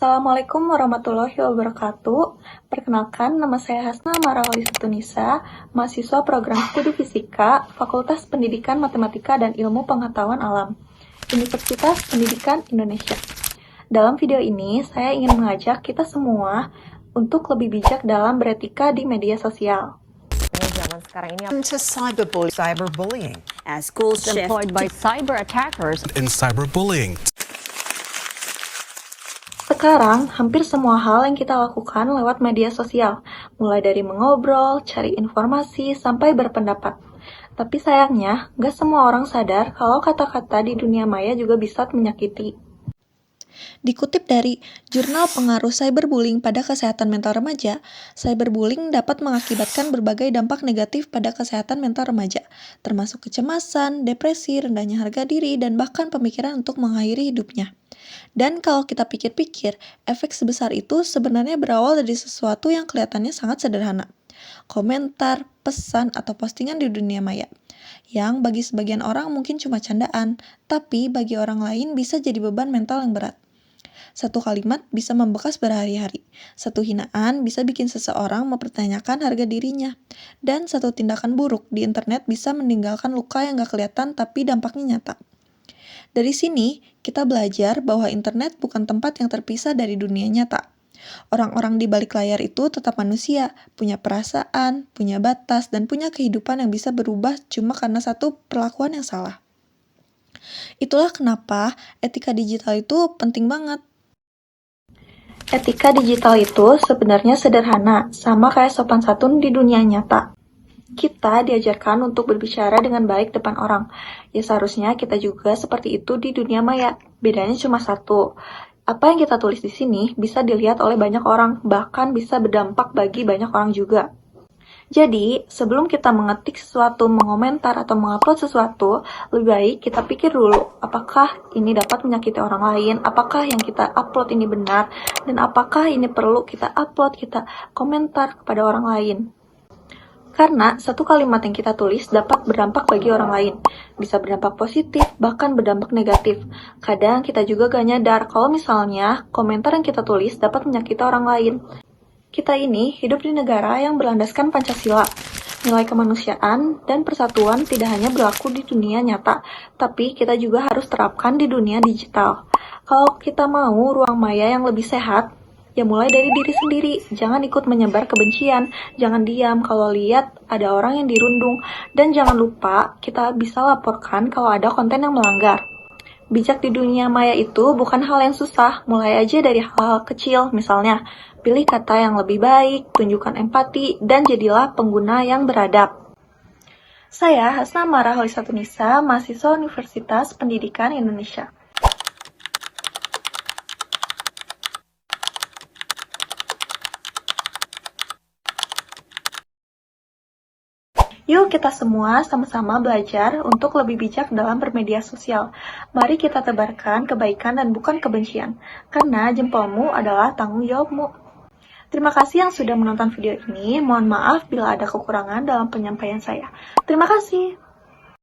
Assalamualaikum warahmatullahi wabarakatuh. Perkenalkan, nama saya Hasna Maraholi Setunisa, mahasiswa program studi fisika, Fakultas Pendidikan Matematika dan Ilmu Pengetahuan Alam, Universitas Pendidikan Indonesia. Dalam video ini, saya ingin mengajak kita semua untuk lebih bijak dalam beretika di media sosial. Zaman sekarang ini To cyberbullying. As schools employed by cyber attackers in cyberbullying. Sekarang, hampir semua hal yang kita lakukan lewat media sosial, mulai dari mengobrol, cari informasi, sampai berpendapat. Tapi sayangnya, nggak semua orang sadar kalau kata-kata di dunia maya juga bisa menyakiti. Dikutip dari Jurnal Pengaruh Cyberbullying pada Kesehatan Mental Remaja, cyberbullying dapat mengakibatkan berbagai dampak negatif pada kesehatan mental remaja, termasuk kecemasan, depresi, rendahnya harga diri, dan bahkan pemikiran untuk mengakhiri hidupnya. Dan kalau kita pikir-pikir, efek sebesar itu sebenarnya berawal dari sesuatu yang kelihatannya sangat sederhana. Komentar, pesan, atau postingan di dunia maya. Yang bagi sebagian orang mungkin cuma candaan, tapi bagi orang lain bisa jadi beban mental yang berat. Satu kalimat bisa membekas berhari-hari. Satu hinaan bisa bikin seseorang mempertanyakan harga dirinya. Dan satu tindakan buruk di internet bisa meninggalkan luka yang gak kelihatan tapi dampaknya nyata. Dari sini, kita belajar bahwa internet bukan tempat yang terpisah dari dunia nyata. Orang-orang di balik layar itu tetap manusia, punya perasaan, punya batas, dan punya kehidupan yang bisa berubah cuma karena satu perlakuan yang salah. Itulah kenapa etika digital itu penting banget. Etika digital itu sebenarnya sederhana, sama kayak sopan santun di dunia nyata. Kita diajarkan untuk berbicara dengan baik depan orang. Ya seharusnya kita juga seperti itu di dunia maya. Bedanya cuma satu. Apa yang kita tulis di sini bisa dilihat oleh banyak orang, bahkan bisa berdampak bagi banyak orang juga. Jadi, sebelum kita mengetik sesuatu, mengomentar, atau mengupload sesuatu, lebih baik kita pikir dulu, apakah ini dapat menyakiti orang lain, apakah yang kita upload ini benar, dan apakah ini perlu kita upload, kita komentar kepada orang lain. Karena satu kalimat yang kita tulis dapat berdampak bagi orang lain. Bisa berdampak positif, bahkan berdampak negatif. Kadang kita juga gak nyadar kalau misalnya komentar yang kita tulis dapat menyakiti orang lain. Kita ini hidup di negara yang berlandaskan Pancasila. Nilai kemanusiaan dan persatuan tidak hanya berlaku di dunia nyata, tapi kita juga harus terapkan di dunia digital. Kalau kita mau ruang maya yang lebih sehat, ya mulai dari diri sendiri, jangan ikut menyebar kebencian, jangan diam kalau lihat ada orang yang dirundung, dan jangan lupa kita bisa laporkan kalau ada konten yang melanggar. Bijak di dunia maya itu bukan hal yang susah, mulai aja dari hal-hal kecil, misalnya pilih kata yang lebih baik, tunjukkan empati, dan jadilah pengguna yang beradab. Saya Hasna Maraholi Setunisa, mahasiswa Universitas Pendidikan Indonesia. Yuk kita semua sama-sama belajar untuk lebih bijak dalam bermedia sosial. Mari kita tebarkan kebaikan dan bukan kebencian, karena jempolmu adalah tanggung jawabmu. Terima kasih yang sudah menonton video ini. Mohon maaf bila ada kekurangan dalam penyampaian saya. Terima kasih.